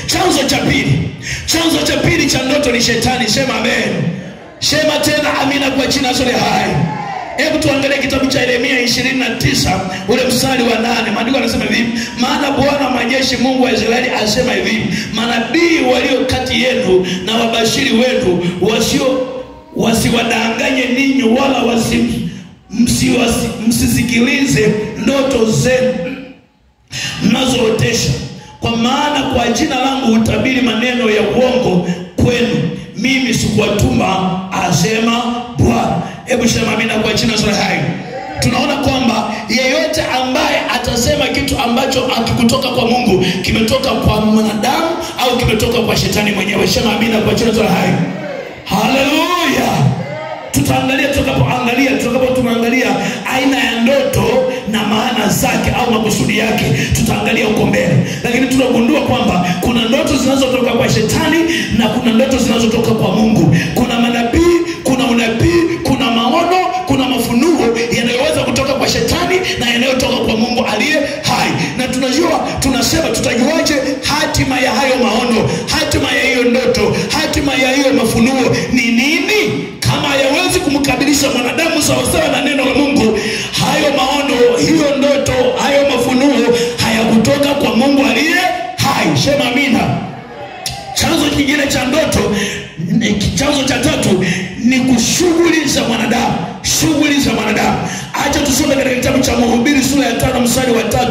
Chanzo cha pili cha ndoto ni shetani. Sema amen. Sema tena amina kwa jina zote hai. Hebu tuangalie kitabu cha Yeremia 29 ule mstari wa 8. Maandiko yanasema hivi: maana Bwana majeshi Mungu wa Israeli asema hivi, manabii walio kati yenu na wabashiri wenu wasiwadanganye ninyi, wala msisikilize ndoto zenu mnazootesha, kwa maana kwa jina langu utabiri maneno ya uongo kwenu. Mimi sikuwatuma, asema Bwana. Hebu sema amina kwa jina la hai. Tunaona kwamba yeyote ambaye atasema kitu ambacho hakikutoka kwa Mungu, kimetoka kwa mwanadamu au kimetoka kwa shetani mwenyewe. Sema amina kwa jina la hai. Haleluya. Tutaangalia tunaangalia aina ya ndoto na maana zake au makusudi yake, tutaangalia huko mbele. Lakini tunagundua kwamba kuna ndoto zinazotoka kwa shetani na kuna ndoto zinazotoka kwa Mungu. Kuna manabii, kuna unabii, kuna maono, kuna mafunuo yanayoweza kutoka kwa shetani na yanayotoka kwa Mungu aliye hai. Na tunasema tutajuaje hatima ya hayo maono, hatima ya hiyo ndoto, hatima ya hiyo mafunuo ni nini? Kama hayawezi kumkabilisha mwanadamu sawasawa na neno la Mungu, hayo maono, hiyo ndoto, hayo mafunuo hayakutoka kwa Mungu aliye hai. Sema amina. Chanzo kingine cha ndoto, chanzo cha tatu ni kushughuli za mwanadamu. Shughuli za mwanadamu. Acha tusome katika kitabu cha Mhubiri sura ya 5 mstari wa 3.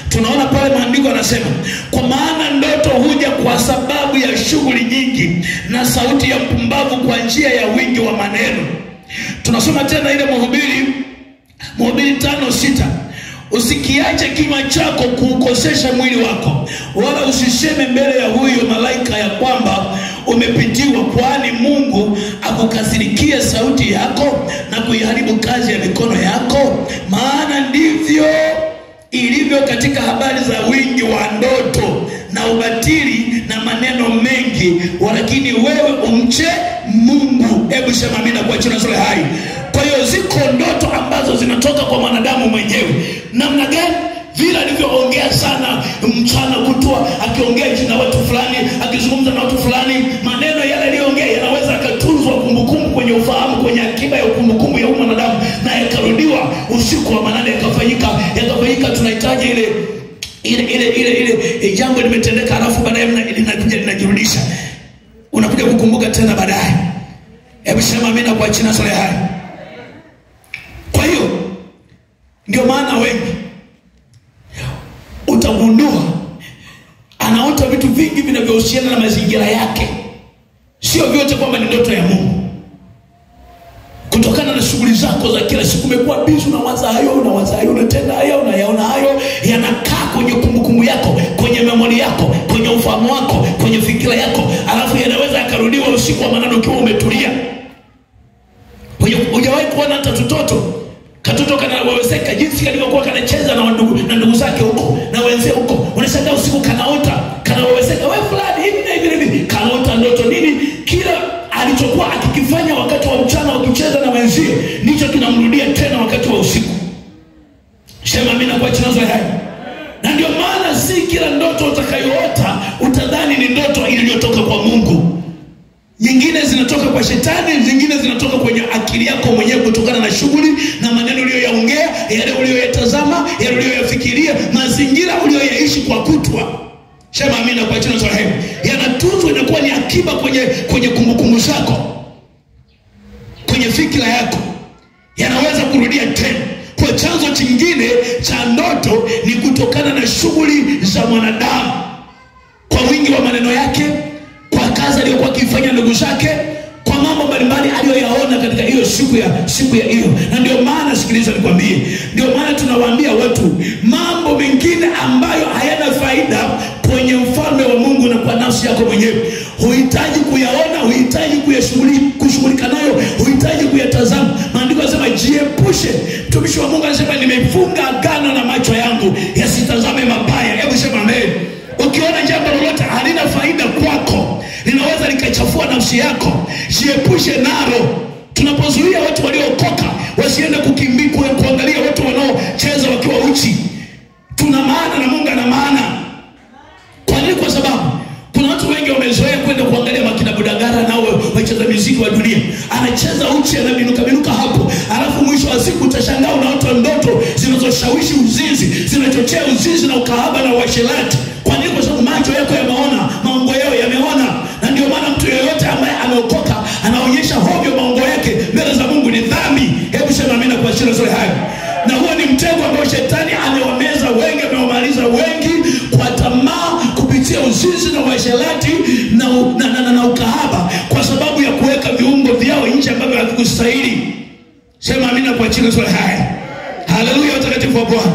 Tunaona pale maandiko yanasema, kwa maana ndoto huja kwa sababu ya shughuli nyingi, na sauti ya mpumbavu kwa njia ya wingi wa maneno. Tunasoma tena ile Mhubiri 5:6. Usikiache kinywa chako kuukosesha mwili wako, wala usiseme mbele ya huyo malaika ya kwamba umepitiwa, kwani Mungu akukasirikia sauti yako na kuiharibu kazi ya mikono yako. Maana ndivyo ilivyo katika habari za wingi wa ndoto na ubatili na maneno mengi, walakini wewe umche Mungu. Hebu sema amina kwa jina la hai. Kwa hiyo ziko ndoto ambazo zinatoka kwa mwanadamu mwenyewe. Namna gani? Vile alivyoongea sana mchana kutwa, akiongea jina watu fulani, akizungumza na watu fulani, maneno yale aliyoongea yanaweza akatunzwa kumbukumbu kwenye ufahamu, kwenye akiba ya kumbukumbu ya mwanadamu, na yakarudiwa usiku wa manane, yakafanyika. Tunahitaji ile jambo limetendeka, alafu baadaye linakuja linajirudisha, unakuja kukumbuka tena baadaye. Hebu sema amina kwa jina la hai. Kwa hiyo ndio maana wengi utagundua anaota vitu vingi vinavyohusiana na mazingira yake. Sio vyote kwamba ni ndoto ya Mungu. Kutokana na shughuli zako za kila siku, umekuwa busy, unawaza hayo, unatenda hayo, unayaona hayo, yanakaa kwenye kumbukumbu yako, kwenye memory yako, kwenye ufahamu wako, kwenye fikira yako, alafu yanaweza yakarudiwa usiku wa manane ukiwa umetulia. Hujawahi kuona hata katoto kanawezeka jinsi kalivyokuwa kanacheza na ndugu zake huko na wenzake huko, unashangaa usiku kanawezeka, wewe fulani hivi kanaota ndoto nini? Kila alichokuwa akikifanya wakati wa mchana wakicheza na wenzie, ndicho kinamrudia tena wakati wa usiku. Sema amina kwa jina la hai. Na ndio maana si kila ndoto utakayoota utadhani ni ndoto iliyotoka kwa Mungu. Nyingine zinatoka kwa shetani, zingine zinatoka kwenye akili yako mwenyewe, kutokana na shughuli na maneno uliyoyaongea, yale uliyoyatazama, yale uliyoyafikiria, mazingira uliyoyaishi kwa kutwa. Sema amina kwa jina la Yesu. Yanatunzwa, inakuwa ni akiba kwenye kumbukumbu zako, kwenye fikira yako, yanaweza kurudia tena. Kwa chanzo kingine cha ndoto ni kutokana na shughuli za mwanadamu, kwa wingi wa maneno yake, kwa kazi aliyokuwa akifanya ndugu zake, kwa mambo mbalimbali aliyoyaona katika hiyo siku ya hiyo. Na ndio maana, sikiliza nikwambie, ndio maana tunawaambia watu mambo mengine ambayo hayana faida kwenye ufalme wa Mungu na kwa nafsi yako mwenyewe, huhitaji kuyaona, huhitaji kushughulika nayo, huhitaji kuyatazama. Maandiko yanasema jiepushe. Mtumishi wa Mungu anasema nimefunga agano na macho yangu yasitazame mabaya. Hebu sema amen. Ukiona jambo lolote halina faida kwako, linaweza likachafua nafsi yako, jiepushe nalo. Tunapozuia watu waliokoka wasiende kuangalia watu wanaocheza wakiwa uchi, tuna maana na Mungu ana maana. Kwa nini? Kwa sababu wa dunia. Anacheza uchi, anabinuka hapo. Alafu mwisho wa siku utashangaa unaota ndoto zinazoshawishi uzinzi, zinachochea uzinzi na ukahaba na uasherati. Kwa nini? Kwa sababu macho yako yameona, maungo yao yameona. Na ndio maana mtu yeyote ambaye ameokoka anaonyesha hovyo maungo yake mbele za Mungu ni dhambi. Hebu sema amina kwa jina la Yesu. Na huo ni mtego ambao shetani amewameza wengi, amewamaliza wengi kwa tamaa kupitia uzinzi na uasherati na ukahaba, kwa sababu ya kuweka viungo vyao nje ambavyo havikustahili. Sema amina kwa jina la Yesu. Haleluya, watakatifu wa Bwana.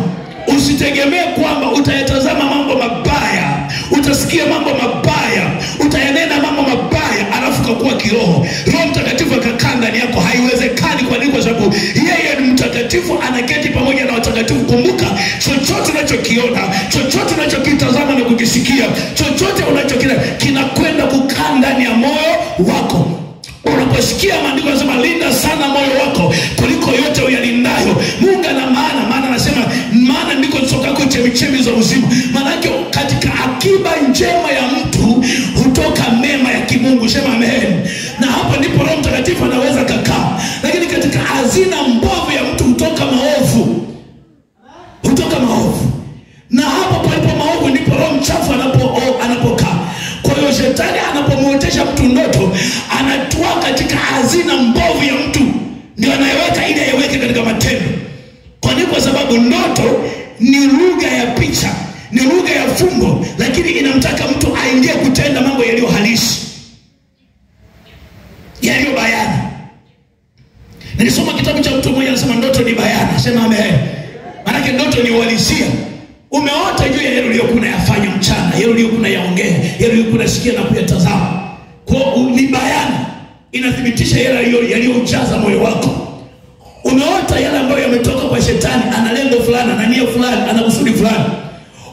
Usitegemee kwamba utayatazama mambo mabaya, utasikia mambo mabaya, utayanena mambo mabaya alafu kakuwa kiroho, Roho Mtakatifu akakaa ndani yako. Haiwezekani. Kwa nini? Kwa sababu yeye ni mtakatifu, anaketi pamoja na watakatifu. Kumbuka, chochote unachokiona, chochote unachokitazama na kukisikia, chochote unachokiona kinakwenda kukaa ndani ya moyo wako. Unaposikia maandiko yanasema linda sana moyo wako kuliko yote uyalindayo, Mungu ana maana anasema maana ndiko zitokako chemichemi za uzima. Maana yake katika akiba njema ya mtu hutoka mema ya kimungu. Sema amen. Na hapo ndipo Roho Mtakatifu anaweza kukaa. Lakini katika hazina mbovu ya mtu hutoka maovu. Na hapo palipo maovu ndipo roho mchafu anapokaa. Kwa hiyo shetani anapomuotesha mtu ndoto, anatoa katika hazina mbovu ya mtu, ndio anayeweka ili aiweke katika matendo. Kwa nini? Kwa sababu ndoto ni lugha ya picha, ni lugha ya fumbo, lakini inamtaka mtu aingie kutenda mambo yaliyo halisi, yaliyo bayana. Nilisoma kitabu cha mtu mmoja anasema ndoto ni bayana. Sema amen. Maana ndoto ni uhalisia. Umeota juu ya yale uliyokuwa unayafanya mchana, yale uliyokuwa unayaongea, yale uliyokuwa unasikia na kuyatazama. Kwa ni bayana, inathibitisha yale yaliyojaza moyo wako. Umeota yale ambayo yametoka kwa shetani, ana lengo fulani, ana nia fulani, ana kusudi fulani.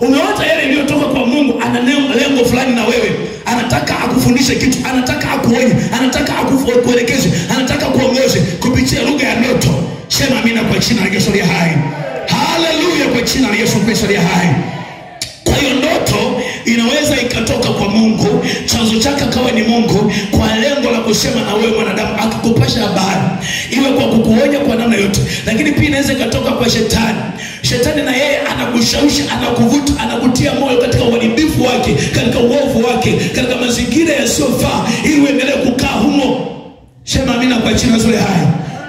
Umeota yale yaliyotoka kwa Mungu, ana lengo fulani na wewe. Anataka akufundishe kitu, anataka akuonye, anataka akuelekeze, anataka kuongoze kupitia lugha ya ndoto. Sema amina kwa jina la Yesu aliye hai. Haleluya kwa jina la Yesu Kristo aliye hai. Kwa hiyo ndoto inaweza ikatoka kwa Mungu, chanzo chake kawa ni Mungu, kwa lengo la kusema na wewe mwanadamu, akikupasha habari, iwe kwa kukuonya kwa namna yote. Lakini pia inaweza ikatoka kwa shetani. Shetani na yeye anakushawishi, anakuvuta, anakutia moyo katika uharibifu wake, katika uovu wake, katika mazingira yasiyofaa, ili uendelee kukaa humo. Sema amina kwa jina la Yesu hai.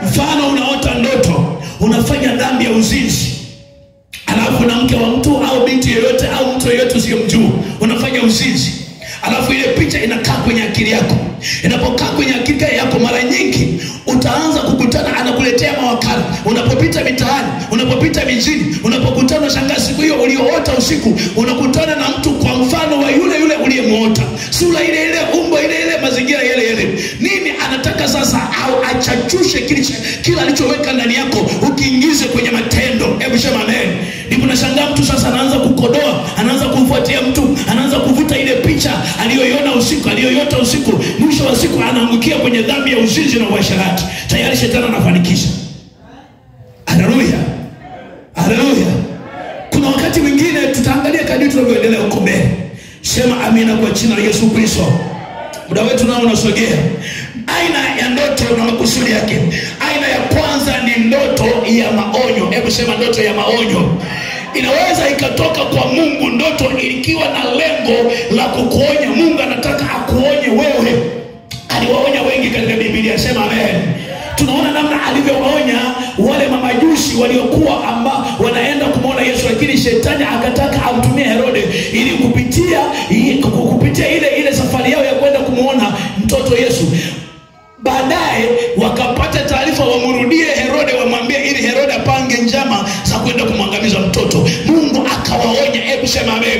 Mfano, unaota ndoto unafanya dhambi ya uzinzi, alafu na mke wa mtu au binti yoyote au mtu yoyote usiyomjua unafanya uzinzi, alafu ile picha inakaa kwenye akili yako. Inapokaa kwenye akili yako, mara nyingi utaanza kukutana, anakuletea mawakala. Unapopita mitaani, unapopita mijini, unapokutana shangaa siku hiyo ulioota usiku, unakutana na mtu kwa mfano wa yule uliyemuota, sura ile ile, umbo ile ile, mazingira yale yale. Nini anataka sasa? Au achachushe kila alichoweka ndani yako, ukiingize kwenye matendo. Hebu sema amen. Ndipo unashangaa mtu sasa anaanza kukodoa, anaanza kufuatia mtu, anaanza kuvuta ile picha aliyoiona usiku, aliyoyota usiku. Mwisho wa siku anaangukia kwenye dhambi ya uzinzi na uasherati. Tayari shetani anafanikisha. Haleluya. Haleluya. Kuna wakati mwingine tutaangalia kadri tunavyoendelea huko mbele. Sema amina kwa jina la Yesu Kristo. Muda wetu nao unasogea. Aina ya ndoto na makusudi yake. Aina ya kwanza ni ndoto ya maonyo. Hebu sema ndoto ya maonyo. Inaweza ikatoka kwa Mungu, ndoto ikiwa na lengo la kukuonya. Mungu anataka akuonye wewe. Aliwaonya wengi katika Biblia. Sema amen. Tunaona namna alivyowaonya wale mamajusi waliokuwa wanaenda kumwona Yesu, lakini shetani akataka amtumie Herode ili kupitia ile safari yao ya kwenda kumwona mtoto Yesu. Baadaye wakapata taarifa wamrudie Herode, wamwambie ili Herode apange njama za kwenda kumwangamiza mtoto. Mungu akawaonya. Hebu sema amen.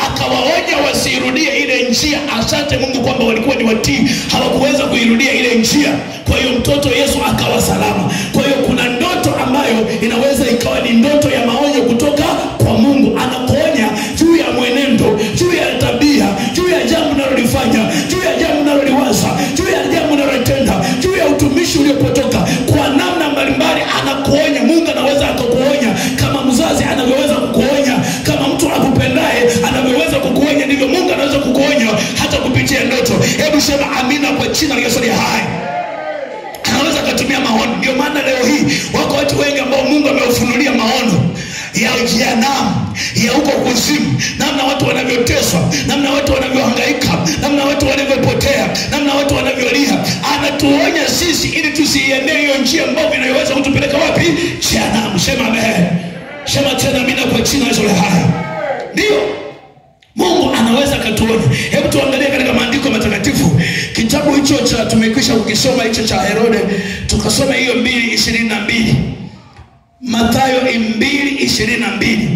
Akawaonya wasirudie ile njia. Asante Mungu kwamba walikuwa ni watii, hawakuweza kuirudia ile njia. Kwa hiyo mtoto Yesu akawa salama. Kwa hiyo kuna ndoto ambayo inaweza ikawa ni ndoto ya maonyo kutoka kwa Mungu. Anakuonya juu ya mwenendo, juu ya tabia, juu ya jambo unalolifanya, juu ya jambo unaloliwaza, juu ya jambo unalotenda, juu ya utumishi uliopotoka. Kwa namna mbalimbali anakuonya. Mungu anaweza akakuonya kama mzazi anavyoweza kukuonya, kama mtu akupendaye anavyoweza kukuonya, ndivyo Mungu anaweza kukuonya hata kupitia ndoto. Hebu sema amina kwa jina la Yesu aliye hai. akatumia maono. Ndio maana leo hii wako watu wengi ambao Mungu amewafunulia maono ya jehanamu, ya huko kuzimu, namna watu wanavyoteswa, namna watu wanavyohangaika, namna watu wanavyopotea, namna watu wanavyolia. Anatuonya sisi ili tusiiendee hiyo njia ambayo inaweza kutupeleka wapi? Jehanamu. Sema amen. Sema tena amina kwa jina la Yesu hai. Ndio Mungu anaweza katuonya. Hebu tuangalie katika maandiko matakatifu. Kitabu hicho cha tumekwisha kukisoma hicho cha Herode, tukasoma hiyo 2:22. Mathayo 2:22.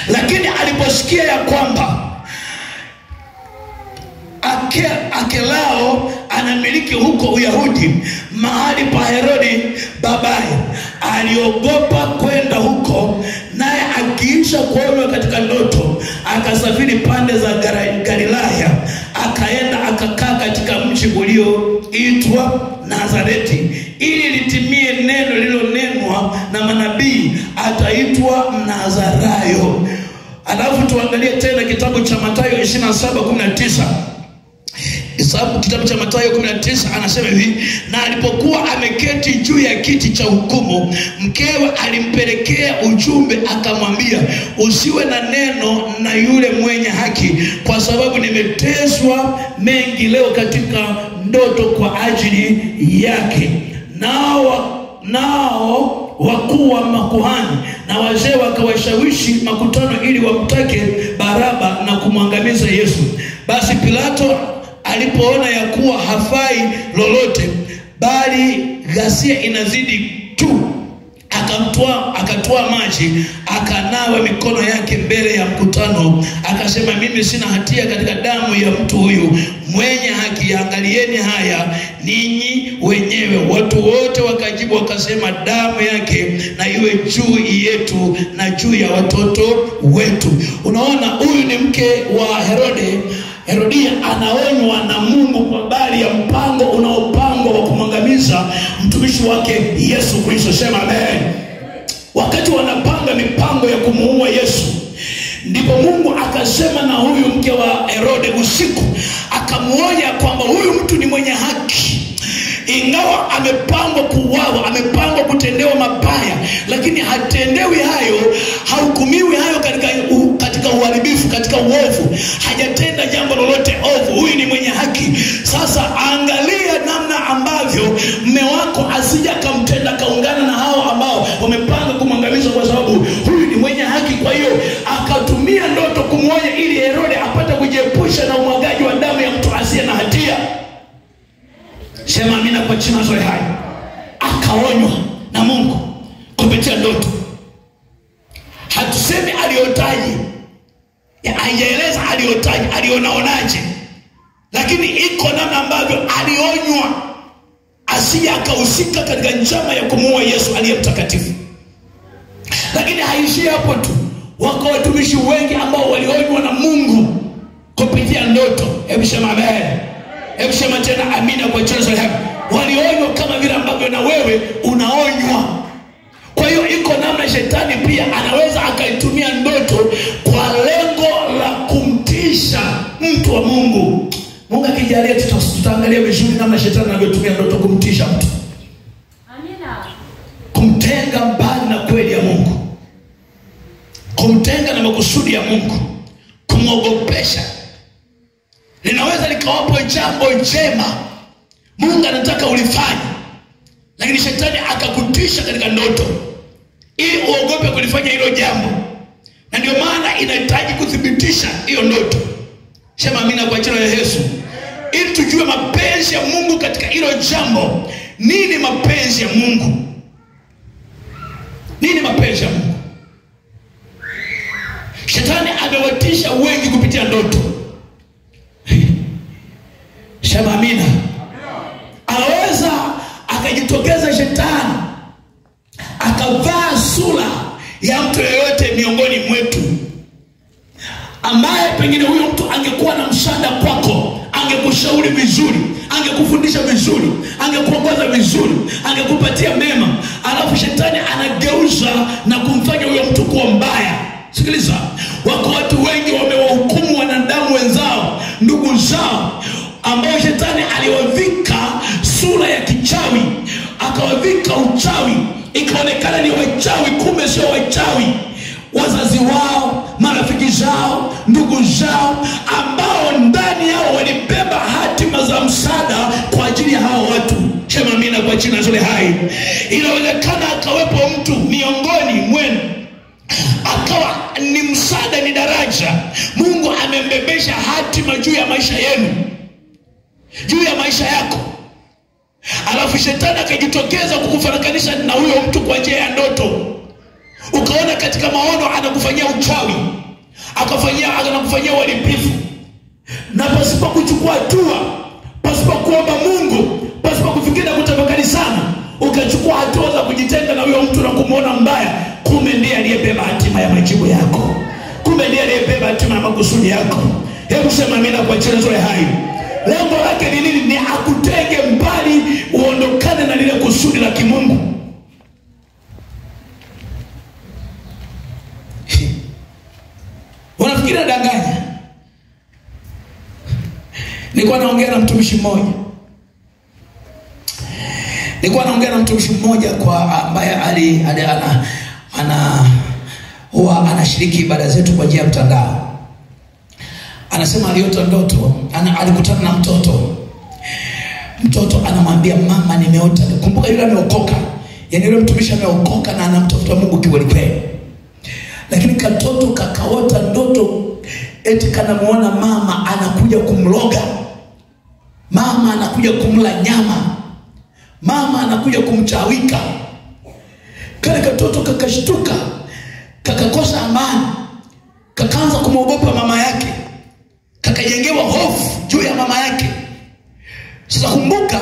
Lakini aliposikia ya kwamba Akelao anamiliki huko Uyahudi mahali pa Herodi babaye, aliogopa kwenda huko, naye akiisha kuonwa katika ndoto akasafiri pande za Galilaya, akaenda akakaa katika mji ulioitwa Nazareti, ili litimie neno lililonenwa na manabii, ataitwa Mnazarayo. Alafu tuangalie tena kitabu cha Mathayo 27:19. Kitabu cha Mathayo 19 anasema hivi: na alipokuwa ameketi juu ya kiti cha hukumu, mkewe alimpelekea ujumbe akamwambia, usiwe na neno na yule mwenye haki, kwa sababu nimeteswa mengi leo katika ndoto kwa ajili yake. Nao wakuu wa makuhani na wazee wakawashawishi makutano ili wamtake Baraba na kumwangamiza Yesu. Basi Pilato alipoona ya kuwa hafai lolote, bali ghasia inazidi tu, akatoa maji, akanawa mikono yake mbele ya mkutano, akasema, mimi sina hatia katika damu ya mtu huyu mwenye haki, angalieni haya ninyi wenyewe. Watu wote wakajibu wakasema, damu yake na iwe juu yetu na juu ya watoto wetu. Unaona, huyu ni mke wa Herodia anaonywa na Mungu kwa habari ya mpango unaopangwa wa kumangamiza mtumishi wake Yesu Kristo. Sema amen. Wakati wanapanga mipango ya kumuua Yesu, ndipo Mungu akasema na huyu mke wa Herode usiku, akamuonya kwamba huyu mtu ni mwenye haki. Ingawa amepangwa kuuawa, amepangwa kutendewa mabaya, lakini hatendewi hayo, hahukumiwi hayo katika uharibifu, katika uovu. Hajatenda jambo lolote ovu. Huyu ni mwenye haki. Sasa angalia namna ambavyo mume wako asija kamtenda kaungana na hao ambao wamepanga kumwangamiza, kwa sababu huyu ni mwenye haki. Kwa hiyo akatumia ndoto kumwonya ili Herode apate kujiepusha na umwagaji wa damu ya mtu asiye na hatia. Sema amina kwa jina la Yesu hai. Akaonywa na Mungu kupitia ndoto. Hatusemi aliotaji, haijaeleza aliotaji, alionaonaje, lakini iko namna ambavyo alionywa asije akahusika katika njama ya kumuua Yesu aliye mtakatifu. Lakini haishii hapo tu. Wako watumishi wengi ambao walionywa na Mungu kupitia ndoto. Hebu sema amen. Hebu sema tena amina kwa jina la Yesu. Walionywa kama vile ambavyo na wewe unaonywa. Kwa hiyo iko namna shetani pia anaweza akaitumia ndoto kwa lengo la kumtisha mtu wa Mungu. Mungu akijalia tutaangalia vizuri namna shetani anavyotumia ndoto kumtisha mtu. Amina. Kumtenga mbali na kweli ya Mungu. Kumtenga na makusudi ya Mungu. Kumwogopesha. Linaweza likawapo jambo jema Mungu anataka ulifanye, lakini shetani akakutisha katika ndoto ili uogope kulifanya hilo jambo. Na ndio maana inahitaji kuthibitisha hiyo ndoto. Sema amina kwa jina la Yesu. Ili tujue mapenzi ya Mungu katika hilo jambo. Nini mapenzi ya Mungu? Nini mapenzi ya Mungu? Shetani amewatisha wengi kupitia ndoto. Sema amina. Anaweza akajitokeza shetani akavaa sura ya mtu yeyote miongoni mwetu, ambaye pengine huyo mtu angekuwa na msaada kwako, angekushauri vizuri, angekufundisha vizuri, angekuongoza vizuri, angekupatia mema, alafu shetani anageuza na kumfanya huyo mtu kuwa mbaya. Sikiliza, wako watu wengi wamewahukumu wanadamu wenzao, ndugu zao, ambao shetani aliwavika sura ya kichawi, akawavika uchawi, ikaonekana ni wachawi, kumbe sio wachawi. Wazazi wao, marafiki zao, ndugu zao, ambao ndani yao walibeba hatima za msaada kwa ajili ya hao watu. Sema amina kwa jina zile hai. Inawezekana akawepo mtu miongoni mwenu akawa ni msaada, ni daraja. Mungu amembebesha hatima juu ya maisha yenu, juu ya maisha yako. Alafu shetani akajitokeza kukufarakanisha na huyo mtu kwa njia ya ndoto. Ukaona katika maono anakufanyia uchawi, anakufanyia uharibifu, na pasipo kuchukua hatua, pasipo kuomba Mungu, pasipo kufikiri kutafakari sana, ukachukua hatua za kujitenga na huyo mtu na kumuona mbaya. Kumbe ndiye aliyebeba hatima ya majibu yako, kumbe ndiye aliyebeba hatima ya makusudi yako. Hebu sema amina kwa jina zuri hai. Lengo lake ni nini? Ni akutenge mbali, uondokane na lile kusudi la kimungu. Unafikiri danganya? Nilikuwa naongea na mtumishi mmoja, kwa ambaye huwa anashiriki ibada zetu kwa njia ya mtandao. Anasema aliota ndoto, alikutana na mtoto anamwambia, mama nimeota. Kumbuka yule ameokoka, yani yule mtumishi ameokoka na anamtafuta Mungu kweli kweli. Lakini katoto kakaota ndoto eti kanamuona mama anakuja kumloga, mama anakuja kumla nyama, mama anakuja kumchawika. Kale katoto kakashtuka, kakakosa amani, kakaanza kumwogopa mama yake, kakajengewa hofu juu ya mama yake. Sasa kumbuka,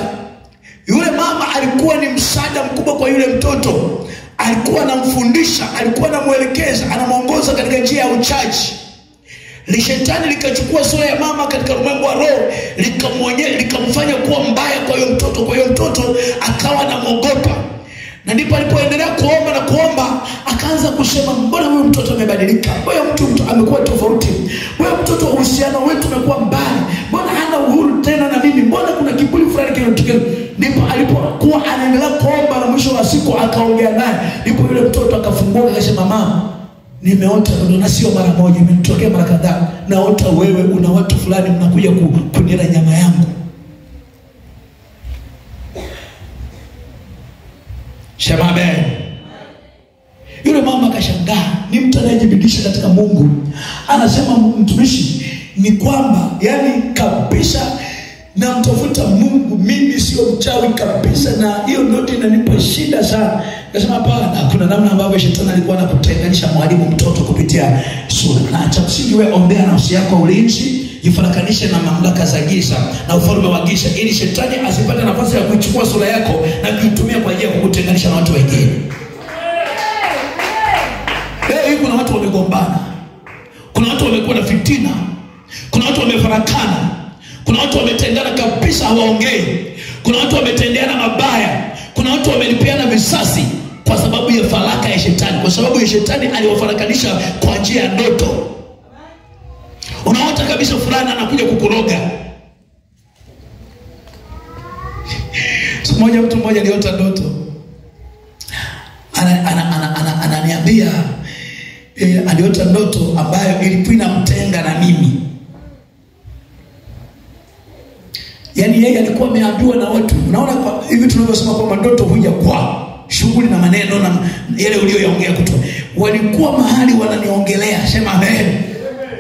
yule mama alikuwa ni msaada mkubwa kwa yule mtoto. Alikuwa anamfundisha, alikuwa anamuelekeza, anamuongoza katika njia ya uchaji. Shetani likachukua sura ya mama katika ulimwengu wa roho, likamfanya kuwa mbaya kwa huyo mtoto. Kwa hiyo mtoto akawa anamuogopa. Na ndipo alipoendelea kuomba, akaanza kusema, mbona huyu mtoto amebadilika? Huyo mtu amekuwa tofauti. Huyo mtoto, uhusiano wetu umekuwa mbali. Mbona hana uhuru tena na mimi? Mbona kuna kiburi fulani kinatokea? Ndipo alipokuwa anaendelea kuomba, na mwisho wa siku akaongea naye. Ndipo yule mtoto akafunguka, akasema, mama, nimeota na sio mara moja, imenitokea mara kadhaa. Naota wewe una watu fulani mnakuja kunila nyama yangu. Sema amen. Yule mama akashangaa, ni mtu anayejibidisha katika Mungu. Anasema mtumishi, ni kwamba yani kabisa na mtafuta Mungu, mimi sio mchawi kabisa, na hiyo ndoto inanipa shida sana. Akasema hapana, kuna namna ambavyo shetani alikuwa anakutenganisha mwalimu mtoto kupitia sura. Na cha msingi wewe ombea nafsi yako ulinzi, jifarakanishe na mamlaka za giza na ufalme wa giza, ili shetani asipate nafasi ya kuchukua sura yako na kuitumia kwa ajili ya kukutenganisha na watu wengine. Leo kuna watu wamegombana, kuna watu wamekuwa na fitina, kuna watu wamefarakana, kuna watu wametengana kabisa, hawaongei, kuna watu wametendeana mabaya, kuna watu wamelipiana visasi kwa sababu ya faraka ya shetani, kwa sababu ya shetani aliwafarakanisha kwa njia ya ndoto. Unaota kabisa fulani anakuja kukuroga. Mtu mmoja aliota ndoto, ananiambia aliota ndoto ambayo ilikuwa inamtenga na mimi. Yani yeye alikuwa ameambiwa na watu. Unaona kwa hivi tunavyosema kwamba ndoto huja kwa shughuli na maneno na yale uliyoyaongea kutoa. Walikuwa mahali wananiongelea, sema amen.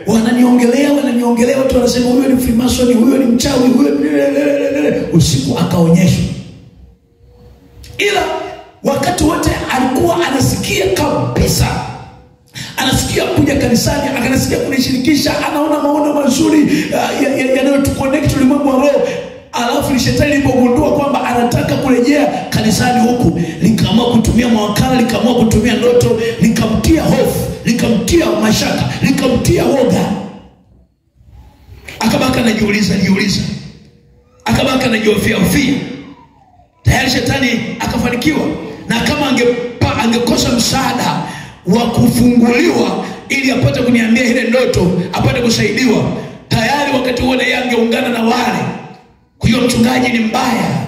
Wananiongelea watu wanasema huyo ni Freemason, huyo ni mchawi, huyo. Usiku akaonyeshwa. Ila wakati wote alikuwa anasikia kabisa. Anasikia kuja kanisani, anasikia kunishirikisha, anaona maono mazuri yanayotuconnect ulimwengu wa roho. Alafu shetani lilipogundua kwamba anataka kurejea kanisani huku, likaamua kutumia mawakala, likaamua kutumia ndoto, likamtia hofu, likamtia mashaka, likamtia woga. Akabaka anajiuliza, akabaka anajiofia. Tayari shetani akafanikiwa, na kama angekosa msaada wa kufunguliwa ili apate kuniambia ile ndoto, apate kusaidiwa, tayari wakati huo yeye angeungana na wale. Kwa hiyo mchungaji ni mbaya,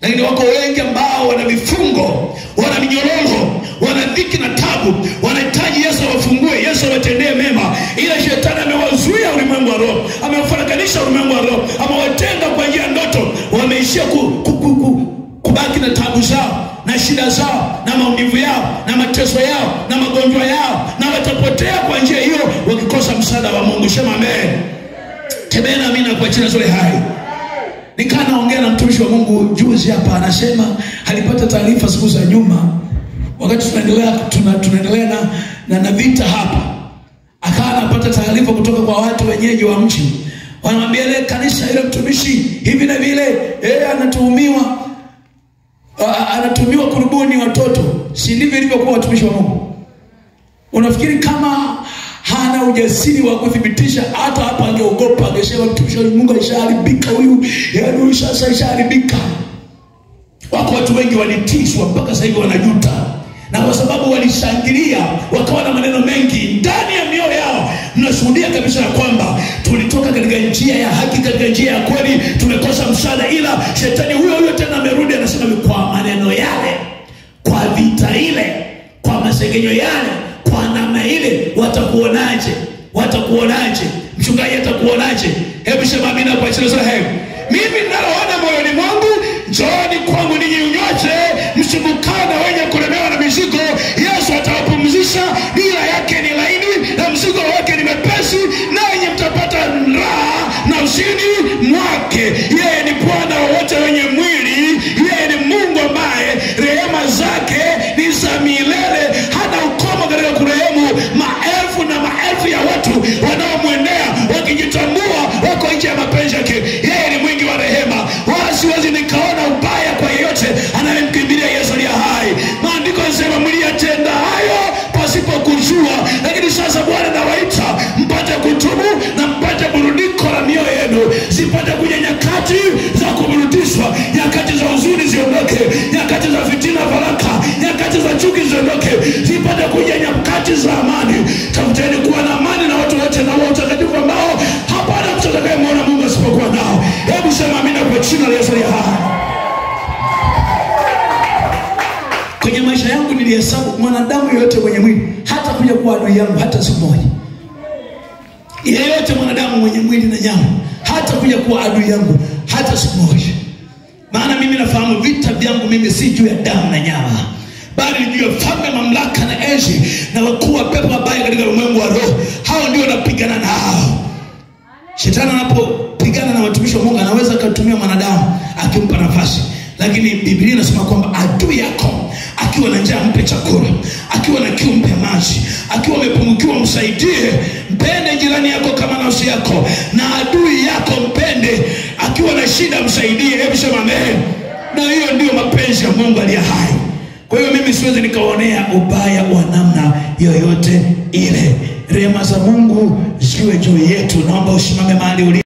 Lakini wako wengi ambao wana vifungo, wana minyororo, wana dhiki na tabu, wanahitaji Yesu awafungue, Yesu awatendee mema. Ila shetani amewazuia ulimwengu wa roho, amewafarakanisha ulimwengu wa roho, amewatenga kwa njia ya ndoto. Wameishia kubaki na tabu zao na shida zao na maumivu yao na mateso yao na magonjwa yao, na watapotea kwa njia hiyo wakikosa msaada wa Mungu. Sema amen. Tembea amina kwa jina zuri hai. Nikaa naongea na mtumishi wa Mungu juzi hapa, anasema alipata taarifa siku za nyuma wakati tunaendelea na vita hapa. Akawa anapata taarifa kutoka kwa watu wenyeji wa mji. Wanamwambia ile kanisa ile mtumishi hivi na vile anatumiwa kurubuni watoto. Si ndivyo ilivyokuwa watumishi wa Mungu? Unafikiri kama hana ujasiri wa kuthibitisha, hata hapa angeogopa, angesema mtumishi wa Mungu alishaharibika huyu, yaani sasa alishaharibika. Wako watu wengi walitiswa mpaka sasa hivi wanajuta. Na kwa sababu walishangilia, wakawa na maneno mengi ndani ya mioyo yao, mnashuhudia kabisa ya kwamba tulitoka katika njia ya haki, katika njia ya kweli, tumekosa msaada. Ila shetani huyo tena amerudi, anasema kwa maneno yale, kwa vita ile, kwa masengenyo yale, kwa namna ile, watakuonaje? Watakuonaje? Mchungaji atakuonaje? Hebu sema amina kwa jina la Yesu. Mimi ninaona moyoni mwangu, njooni kwangu ninyi nyote msumbukao na wenye kulemewa na mizigo, Yesu atawapumzisha. Nira yake ni laini na mzigo wake ni mepesi, nanyi mtapata raha na usini mwake. Yeye ni Bwana wa wote wenye mwili, yeye ni Mungu ambaye rehema zake ni za milele, hana ukomo katika kurehemu maelfu na maelfu ya watu wanaomwendea wakijitambua wako nje ya mapenzi yake. Yeye ni mwingi wa rehema, wala siwezi nikaona ubaya kwa yeyote anayemkimbilia Yesu aliye hai. Maandiko yanasema mliyatenda hayo pasipo kujua, lakini sasa Bwana anawaita mpate kutubu na mpate burudiko la mioyo yenu. Zipate kuja nyakati za kuburudishwa, nyakati za huzuni ziondoke, nyakati za fitina baraka, nyakati za chuki ziondoke, zipate kuja nyakati za amani. Tafuteni kuwa na amani na watu wote na wote utakatifu ambao hapana mtu atakayemwona Mungu asipokuwa nao. Hebu sema amina kwa jina la Yesu aliye hai. Kwenye maisha yangu nilihesabu mwanadamu yote mwenye mwili hata kuja kuwa adui yangu hata siku moja. Yeyote mwanadamu mwenye mwili na nyama hata kuja kuwa adui yangu hata siku moja. Maana mimi nafahamu vita vyangu mimi si juu ya damu na nyama, bali juu ya falme, mamlaka na enzi na wakuu wa pepo wabaya katika ulimwengu wa roho. Hao ndio napigana nao. Shetani anapopigana na watumishi wa Mungu anaweza kutumia mwanadamu akimpa nafasi. Lakini Biblia inasema kwamba adui yako akiwa na njaa mpe chakula, akiwa na kiu mpe maji, akiwa amepungukiwa msaidie. Mpende jirani yako kama nafsi yako, na adui yako mpende, akiwa na shida msaidie. Hebu sema amen. Na hiyo ndio mapenzi ya Mungu aliye hai. Kwa hiyo mimi siwezi nikaonea ubaya wa namna yoyote ile. Rehema za Mungu ziwe juu yetu. Naomba usimame mahali ulipo.